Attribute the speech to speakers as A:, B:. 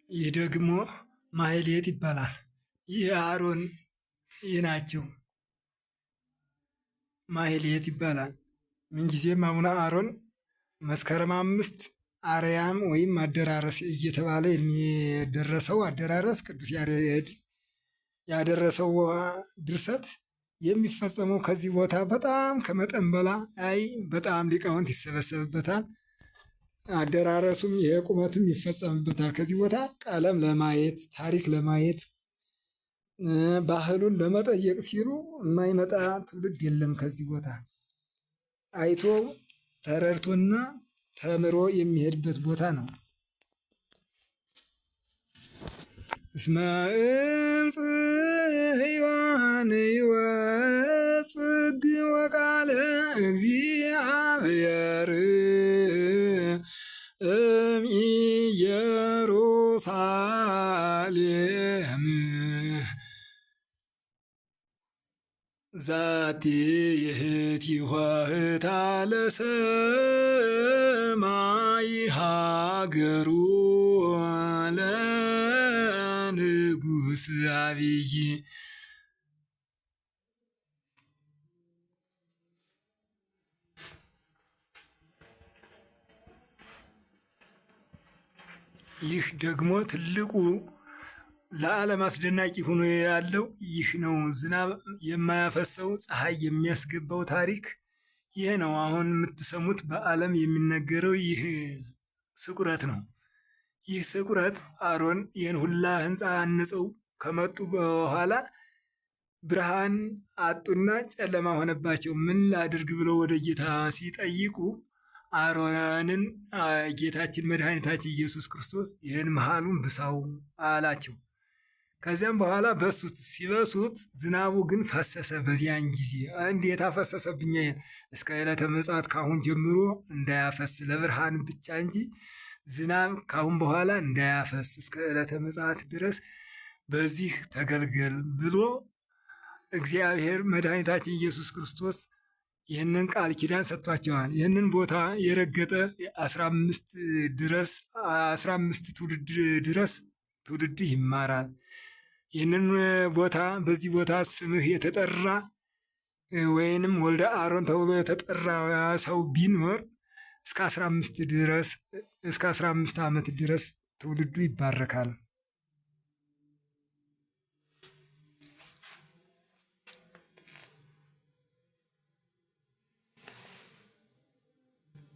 A: ይህ ደግሞ ማህሌት ይባላል። ይህ አሮን ናቸው። ማህሌት ይባላል። ምንጊዜም አቡነ አሮን መስከረም 5 አርያም ወይም አደራረስ እየተባለ የሚደረሰው አደራረስ ቅዱስ ያሬድ ያደረሰው ድርሰት የሚፈጸመው ከዚህ ቦታ በጣም ከመጠን በላይ በጣም ሊቃውንት ይሰበሰብበታል። አደራረሱም ይሄ ቁመትም ይፈጸምበታል። ከዚህ ቦታ ቀለም ለማየት ታሪክ ለማየት ባህሉን ለመጠየቅ ሲሉ የማይመጣ ትውልድ የለም። ከዚህ ቦታ አይቶ ተረድቶና ተምሮ የሚሄድበት ቦታ ነው። እስመ እምጽዮን ይወጽእ ወቃለ እግዚአብሔር እምኢየሩሳሌም ዛቲ ይእቲ ኆኅታ ለሰማይ ሀገሩ ለንጉሥ አብይ። ይህ ደግሞ ትልቁ ለዓለም አስደናቂ ሆኖ ያለው ይህ ነው። ዝናብ የማያፈሰው ፀሐይ የሚያስገባው ታሪክ ይህ ነው። አሁን የምትሰሙት በዓለም የሚነገረው ይህ ስቁረት ነው። ይህ ስቁረት አሮን ይህን ሁላ ህንፃ አንጸው ከመጡ በኋላ ብርሃን አጡና ጨለማ ሆነባቸው። ምን ላድርግ ብለው ወደ ጌታ ሲጠይቁ አሮንን ጌታችን መድኃኒታችን ኢየሱስ ክርስቶስ ይህን መሃሉን ብሳው አላቸው። ከዚያም በኋላ በሱት ሲበሱት ዝናቡ ግን ፈሰሰ። በዚያን ጊዜ እንዴት አፈሰሰብኝ? እስከ ዕለተ ምጽአት ካሁን ጀምሮ እንዳያፈስ ለብርሃን ብቻ እንጂ ዝናብ ካሁን በኋላ እንዳያፈስ እስከ ዕለተ ምጽአት ድረስ በዚህ ተገልገል ብሎ እግዚአብሔር መድኃኒታችን ኢየሱስ ክርስቶስ ይህንን ቃል ኪዳን ሰጥቷቸዋል። ይህንን ቦታ የረገጠ 15 ትውልድ ድረስ ትውልድ ይማራል። ይህንን ቦታ በዚህ ቦታ ስምህ የተጠራ ወይንም ወልደ አሮን ተብሎ የተጠራ ሰው ቢኖር እስከ 15 ዓመት ድረስ ትውልዱ ይባረካል።